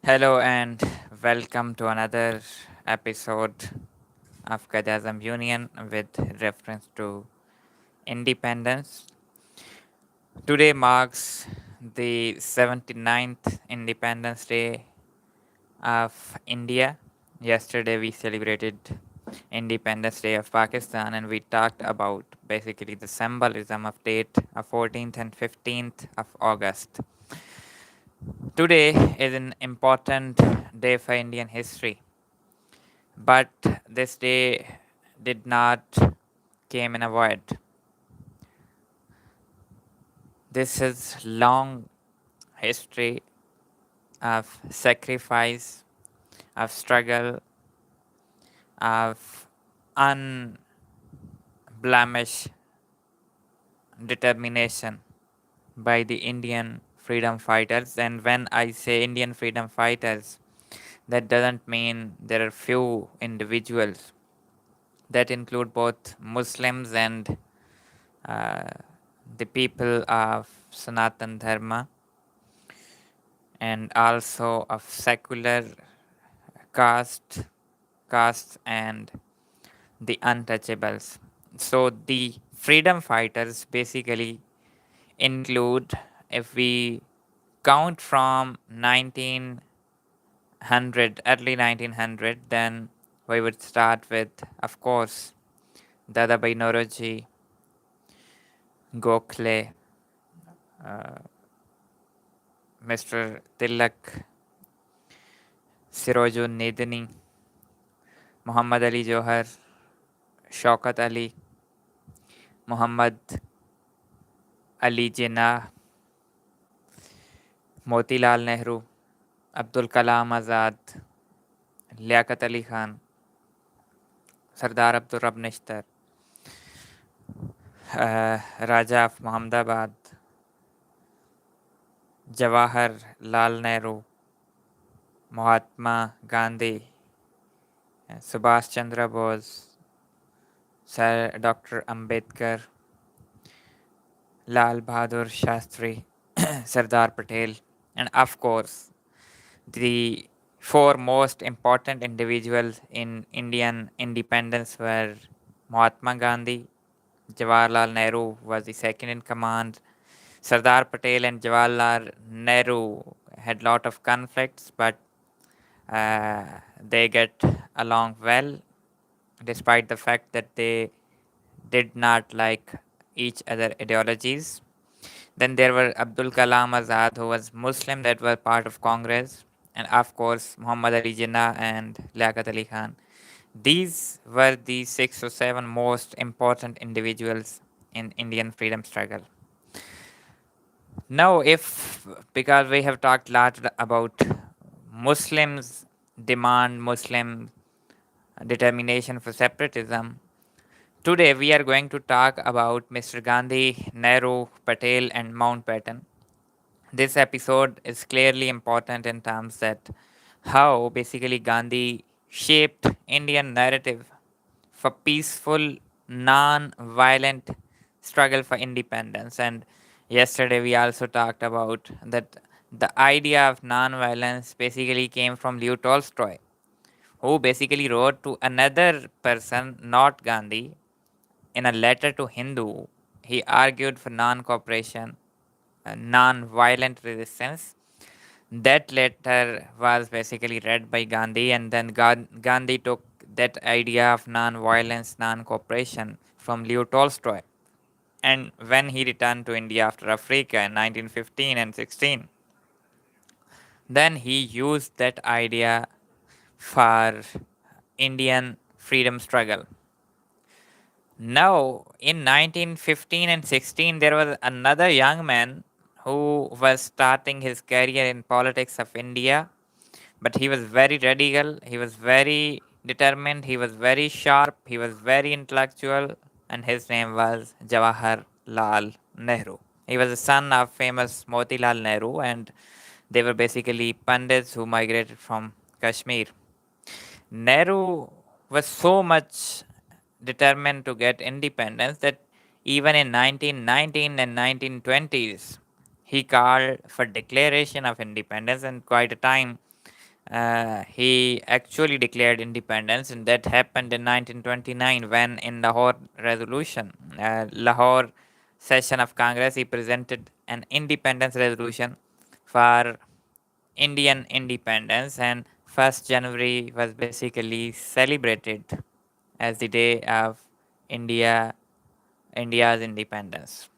Hello and welcome to another episode of Quaid-i-Azam Union with reference to independence. Today marks the 79th Independence Day of India. Yesterday we celebrated Independence Day of Pakistan and we talked about basically the symbolism of date of 14th and 15th of August. Today is an important day for Indian history. But this day did not came in a void. This is long history of sacrifice, of struggle, of unblemished determination by the Indian freedom fighters. And when I say Indian freedom fighters, that doesn't mean there are few individuals. That include both Muslims and uh, the people of Sanatan Dharma and also of secular castes and the untouchables. So the freedom fighters basically include, if we count from 1900, early 1900, then we would start with, of course, Dadabhai Naoroji, Gokhale, Mr. Tilak, Sirojun Nedini, Muhammad Ali Johar, Shaukat Ali, Muhammad Ali Jinnah, Motilal Nehru, Abdul Kalam Azad, Liaquat Ali Khan, Sardar Abdul Rab Nishtar, Raja of Mohammadabad, Jawahar Lal Nehru, Mahatma Gandhi, Subhash Chandra Bose, Sir Dr. Ambedkar, Lal Bahadur Shastri, Sardar Patel, and of course, the four most important individuals in Indian independence were Mahatma Gandhi, Jawaharlal Nehru was the second in command. Sardar Patel and Jawaharlal Nehru had lot of conflicts, but they get along well, despite the fact that they did not like each other ideologies. Then there were Abdul Kalam Azad, who was Muslim, that were part of Congress, and of course Muhammad Ali Jinnah and Liaquat Ali Khan. These were the 6 or 7 most important individuals in Indian freedom struggle. Now, if because we have talked lot about Muslims demand, Muslim determination for separatism, today we are going to talk about Mr. Gandhi, Nehru, Patel, and Mountbatten. This episode is clearly important in terms that how basically Gandhi shaped Indian narrative for peaceful, non-violent struggle for independence. And yesterday we also talked about that the idea of non-violence basically came from Leo Tolstoy, who basically wrote to another person, not Gandhi, in a letter to Hindu. He argued for non-cooperation, non-violent resistance. That letter was basically read by Gandhi, and then Gandhi took that idea of non-violence, non-cooperation from Leo Tolstoy. And when he returned to India after Africa in 1915 and 16, then he used that idea for Indian freedom struggle. Now, in 1915 and 16, there was another young man who was starting his career in politics of India, but he was very radical, he was very determined, he was very sharp, he was very intellectual, and his name was Jawaharlal Nehru. He was the son of famous Motilal Nehru, and they were basically Pandits who migrated from Kashmir. Nehru was so much determined to get independence that even in 1919 and 1920s, he called for declaration of independence, and quite a time he actually declared independence, and that happened in 1929 when, in Lahore session of Congress, he presented an independence resolution for Indian independence, and 1st January was basically celebrated as the day of India India's independence.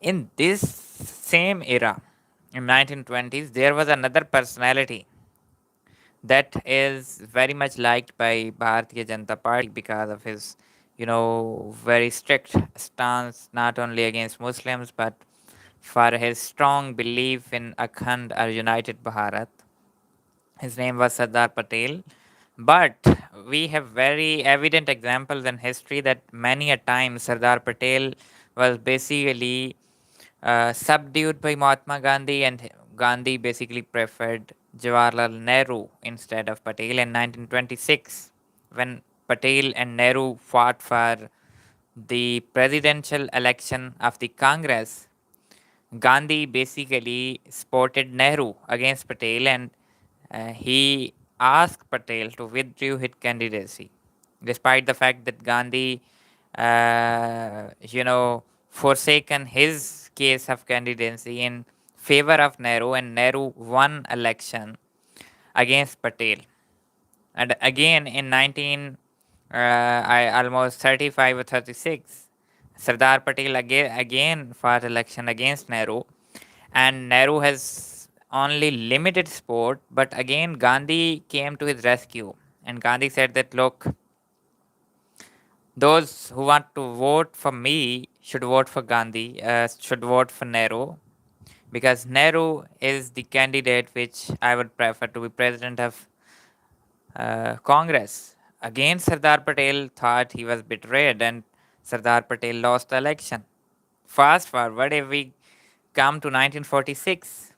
In this same era, in 1920s, there was another personality that is very much liked by Bharatiya Janata Party because of his, very strict stance not only against Muslims but for his strong belief in Akhand or United Bharat. His name was Sardar Patel. But we have very evident examples in history that many a time Sardar Patel was basically subdued by Mahatma Gandhi, and Gandhi basically preferred Jawaharlal Nehru instead of Patel in 1926, when Patel and Nehru fought for the presidential election of the Congress. Gandhi basically supported Nehru against Patel, and he asked Patel to withdraw his candidacy, despite the fact that Gandhi, forsaken his case of candidacy in favor of Nehru, and Nehru won election against Patel. And again in 19, I almost 35 or 36, Sardar Patel again fought election against Nehru, and Nehru has only limited support. But again, Gandhi came to his rescue, and Gandhi said that, look, those who want to vote for me should vote for Gandhi, should vote for Nehru, because Nehru is the candidate which I would prefer to be president of Congress. Again, Sardar Patel thought he was betrayed, and Sardar Patel lost the election. Fast forward, if we come to 1946,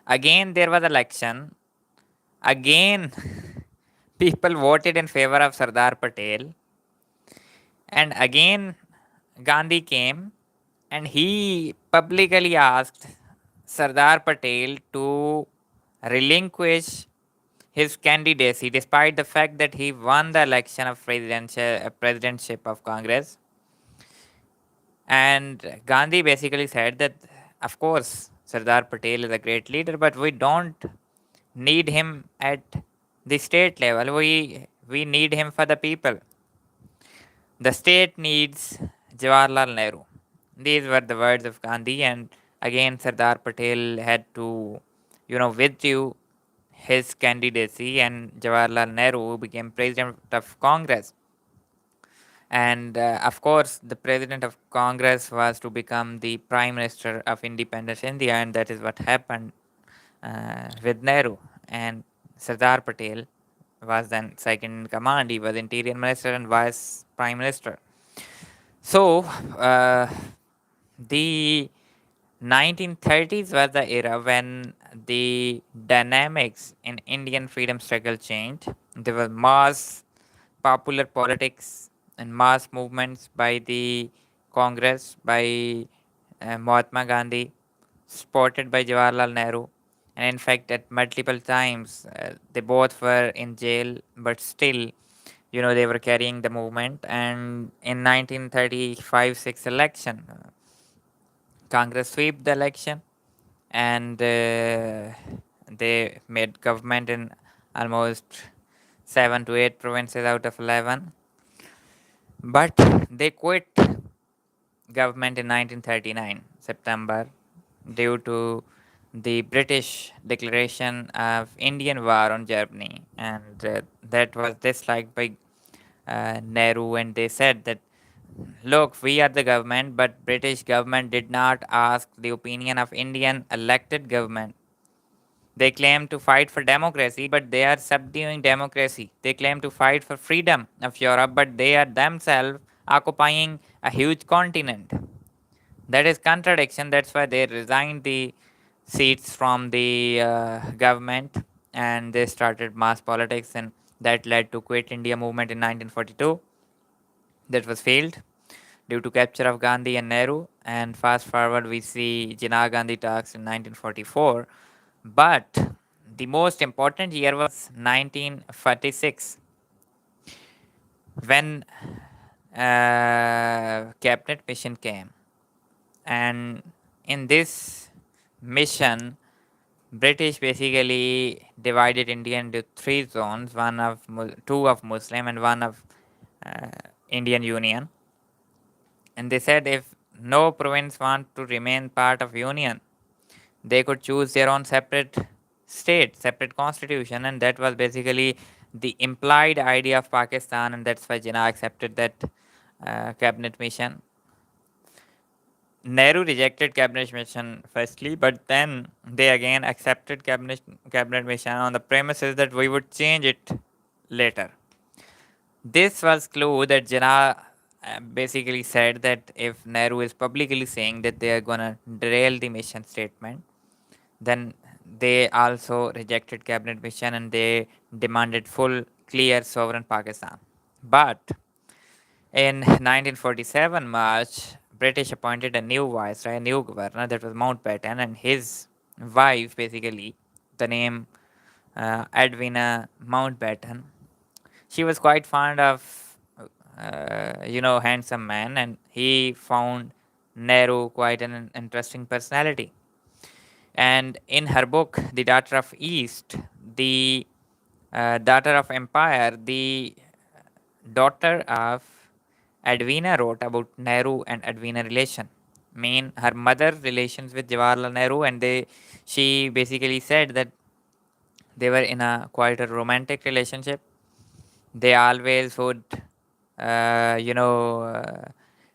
again there was election. Again, people voted in favor of Sardar Patel, and again Gandhi came and he publicly asked Sardar Patel to relinquish his candidacy despite the fact that he won the election of presidentship of Congress. And Gandhi basically said that, of course, Sardar Patel is a great leader, but we don't need him at the state level. We need him for the people. The state needs Jawaharlal Nehru. These were the words of Gandhi, and again Sardar Patel had to, withdraw his candidacy, and Jawaharlal Nehru became president of Congress. And of course, the president of Congress was to become the prime minister of independent India, and that is what happened with Nehru. And Sardar Patel was then second in command. He was interior minister and vice prime minister. So, the 1930s was the era when the dynamics in Indian freedom struggle changed. There was mass popular politics and mass movements by the Congress, by Mahatma Gandhi, supported by Jawaharlal Nehru. And in fact, at multiple times, they both were in jail, but still, they were carrying the movement. And in 1935 6 election, Congress swept the election, and they made government in almost 7 to 8 provinces out of 11. But they quit government in 1939 September due to the British declaration of Indian war on Germany, and that was disliked by Nehru, and they said that, look, we are the government, but British government did not ask the opinion of Indian elected government. They claim to fight for democracy, but they are subduing democracy. They claim to fight for freedom of Europe, but they are themselves occupying a huge continent. That is contradiction. That's why they resigned the seats from the government, and they started mass politics, and that led to Quit India movement in 1942. That was failed due to capture of Gandhi and Nehru. And fast forward, we see Jinnah Gandhi talks in 1944. But the most important year was 1946 when cabinet mission came, and in this mission British basically divided India into three zones, two of Muslim and one of uh, Indian Union. And they said if no province want to remain part of Union, they could choose their own separate state, separate constitution, and that was basically the implied idea of Pakistan, and that's why Jinnah accepted that cabinet mission. Nehru rejected cabinet mission firstly, but then they again accepted cabinet mission on the premises that we would change it later. This was clue that Jinnah basically said that if Nehru is publicly saying that they are gonna derail the mission statement, then they also rejected cabinet mission and they demanded full, clear, sovereign Pakistan. But in 1947 March, British appointed a new viceroy, a new governor, that was Mountbatten, and his wife, basically, the name Edwina Mountbatten. She was quite fond of, handsome man, and he found Nehru quite an interesting personality. And in her book, The Daughter of East, the daughter of empire, the daughter of Edwina wrote about Nehru and Edwina relation. Mean her mother relations with Jawaharlal Nehru, and she basically said that they were in a quite a romantic relationship. They always would, uh, you know, uh,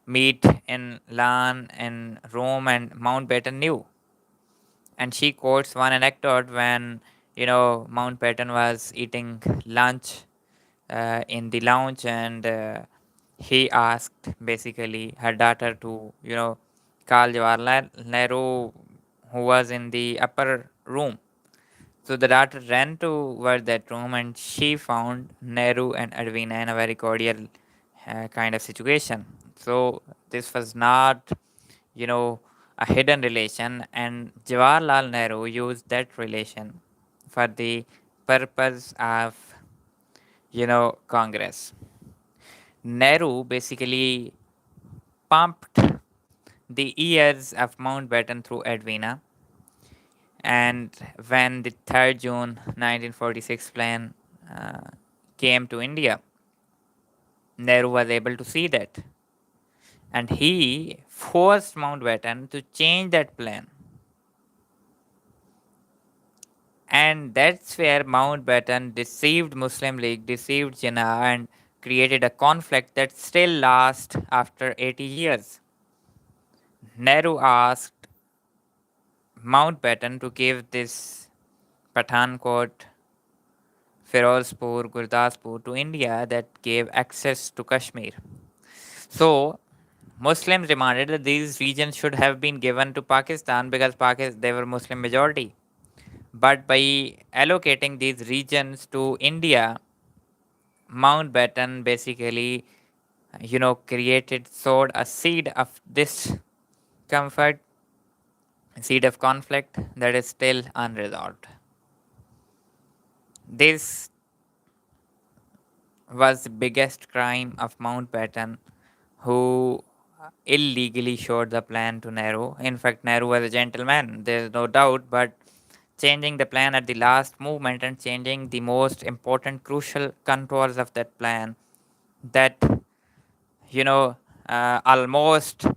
meet in Lan and Rome, and Mountbatten knew. And she quotes one anecdote when Mountbatten was eating lunch in the lounge, and he asked basically her daughter to call Jawaharlal Nehru, who was in the upper room. So the daughter ran toward that room and she found Nehru and Edwina in a very cordial kind of situation. So this was not, you know, a hidden relation, and Jawaharlal Nehru used that relation for the purpose of, Congress. Nehru basically pumped the ears of Mountbatten through Edwina, and when the 3rd June 1946 plan uh, came to India, Nehru was able to see that, and he forced Mountbatten to change that plan. And that's where Mountbatten deceived Muslim League, deceived Jinnah, and created a conflict that still lasts after 80 years. Nehru asked Mountbatten to give this Pathankot, Firozpur, Gurdaspur to India that gave access to Kashmir. So Muslims demanded that these regions should have been given to Pakistan because they were Muslim majority. But by allocating these regions to India, Mountbatten basically, sowed a seed of discomfort, seed of conflict that is still unresolved. This was the biggest crime of Mountbatten, who illegally showed the plan to Nehru. In fact, Nehru was a gentleman, there is no doubt, but changing the plan at the last moment and changing the most important, crucial contours of that plan, that you know, almost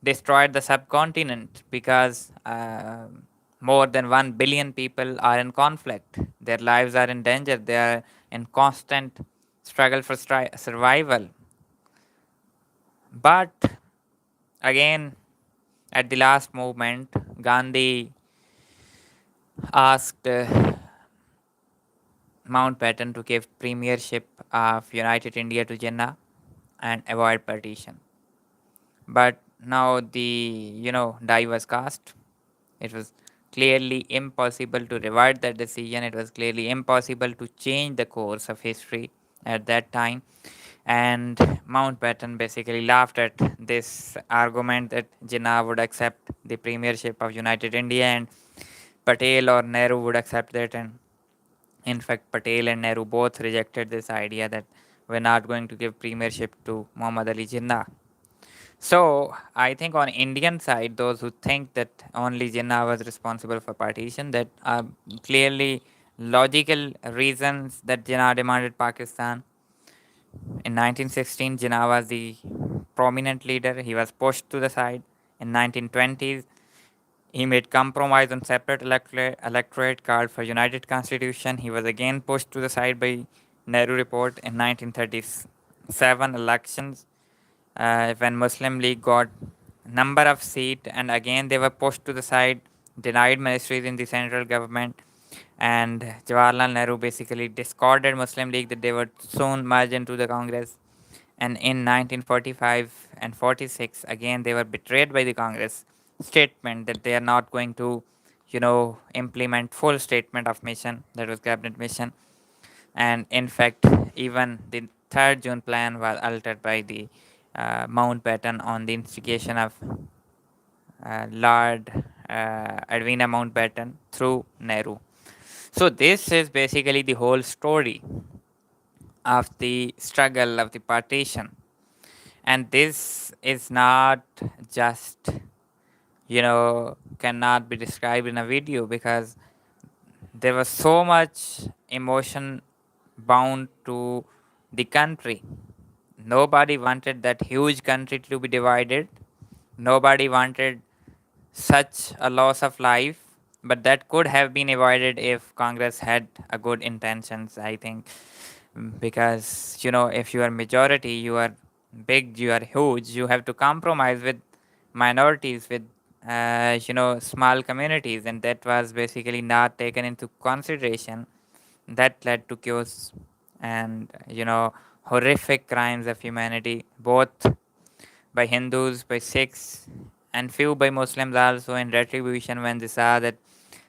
destroyed the subcontinent because more than 1 billion people are in conflict. Their lives are in danger. They are in constant struggle for survival. But again, at the last moment, Gandhi asked Mountbatten to give premiership of United India to Jinnah and avoid partition. But now the die was cast. It was clearly impossible to revert that decision. It was clearly impossible to change the course of history at that time. And Mountbatten basically laughed at this argument that Jinnah would accept the premiership of United India, and Patel or Nehru would accept that. And in fact, Patel and Nehru both rejected this idea that we're not going to give premiership to Muhammad Ali Jinnah. So I think on Indian side, those who think that only Jinnah was responsible for partition, that are clearly logical reasons that Jinnah demanded Pakistan. In 1916, Jinnah was the prominent leader. He was pushed to the side. In 1920s, he made compromise on separate electorate, called for united constitution. He was again pushed to the side by Nehru report. In 1937 elections, when Muslim League got number of seat, and again they were pushed to the side, denied ministries in the central government, and Jawaharlal Nehru basically discarded Muslim League that they would soon merge into the Congress. And in 1945 and 46, again they were betrayed by the Congress statement that they are not going to, implement full statement of mission, that was cabinet mission. And in fact, even the 3rd June plan was altered by the Mountbatten on the instigation of Lord Edwina Mountbatten through Nehru. So this is basically the whole story of the struggle of the partition. And this is not just, cannot be described in a video, because there was so much emotion bound to the country. Nobody wanted that huge country to be divided. Nobody wanted such a loss of life, but that could have been avoided if Congress had a good intentions, I think. Because if you are majority, you are big, you are huge, you have to compromise with minorities, with small communities, and that was basically not taken into consideration. That led to chaos and horrific crimes of humanity, both by Hindus, by Sikhs, and few by Muslims also, in retribution when they saw that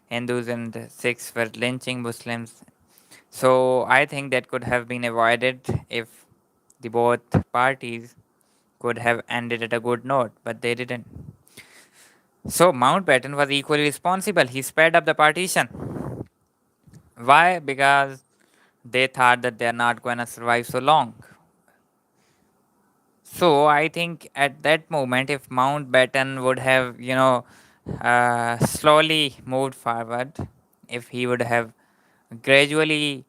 Hindus and Sikhs were lynching Muslims. So I think that could have been avoided if the both parties could have ended at a good note, but they didn't. So Mountbatten was equally responsible. He sped up the partition. Why? Because they thought that they are not going to survive so long. So I think at that moment, if Mountbatten would have, slowly moved forward, if he would have gradually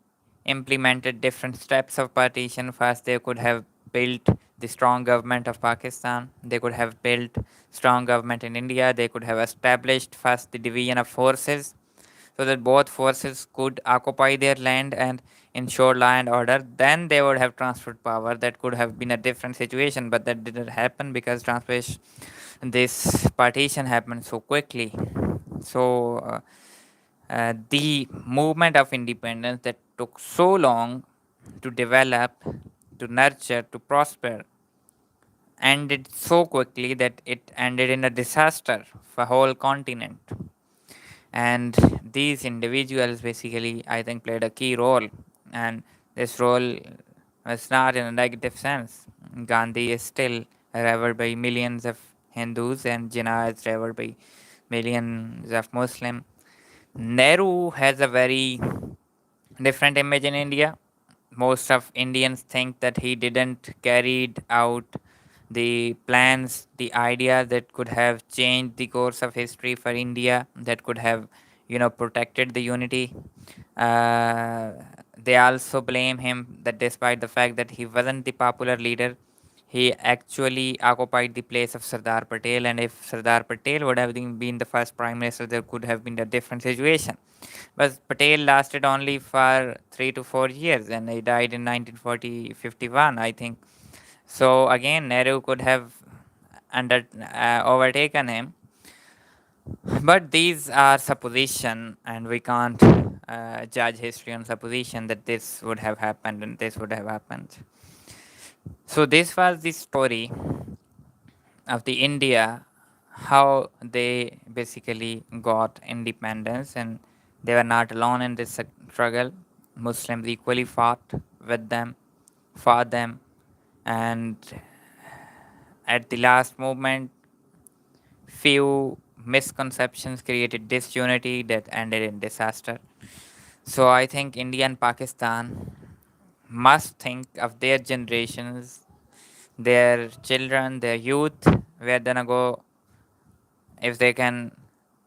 implemented different steps of partition, first they could have built the strong government of Pakistan. They could have built strong government in India. They could have established first the division of forces, so that both forces could occupy their land and ensure law and order. Then they would have transferred power. That could have been a different situation, but that didn't happen because this partition happened so quickly. So the movement of independence that took so long to develop, to nurture, to prosper, ended so quickly that it ended in a disaster for whole continent. And these individuals basically, I think, played a key role, and this role was not in a negative sense. Gandhi is still revered by millions of Hindus, and Jinnah is revered by millions of Muslims. Nehru has a very different image in India. Most of Indians think that he didn't carried out the plans, the ideas that could have changed the course of history for India, that could have, protected the unity. Uh, they also blame him that despite the fact that he wasn't the popular leader, he actually occupied the place of Sardar Patel. And if Sardar Patel would have been the first prime minister, there could have been a different situation. But Patel lasted only for 3 to 4 years, and he died in 1951, I think. So again, Nehru could have overtaken him. But these are supposition, and we can't judge history on supposition that this would have happened and this would have happened. So this was the story of the India, how they basically got independence, and they were not alone in this struggle. Muslims equally fought with them, fought them, and at the last moment, few misconceptions created disunity that ended in disaster. So I think India and Pakistan must think of their generations, their children, their youth, where they're gonna go. If they can,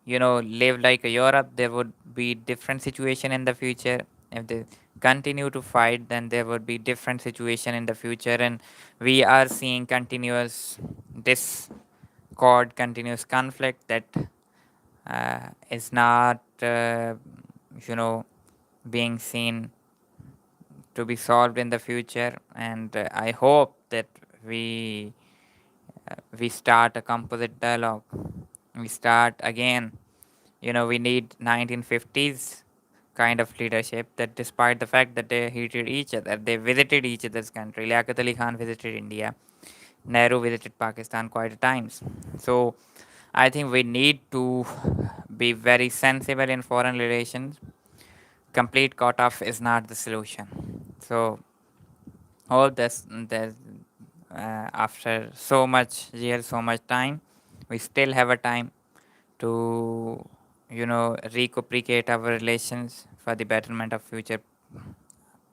live like a Europe, there would be different situation in the future. If they continue to fight, then there would be different situation in the future. And we are seeing continuous discord, continuous conflict that is not, you know, being seen to be solved in the future. And I hope that we we start a composite dialogue. We start again. We need 1950s kind of leadership, that despite the fact that they hated each other, they visited each other's country. Liaquat Ali Khan visited India. Nehru visited Pakistan quite a times. So I think we need to be very sensible in foreign relations. Complete cut off is not the solution. So all this after so much years, so much time, we still have a time to recuperate our relations for the betterment of future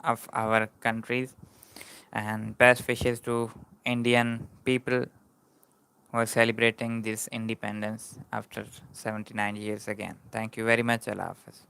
of our countries. And best wishes to Indian people who are celebrating this independence after 79 years again. Thank you very much. Allah Hafiz.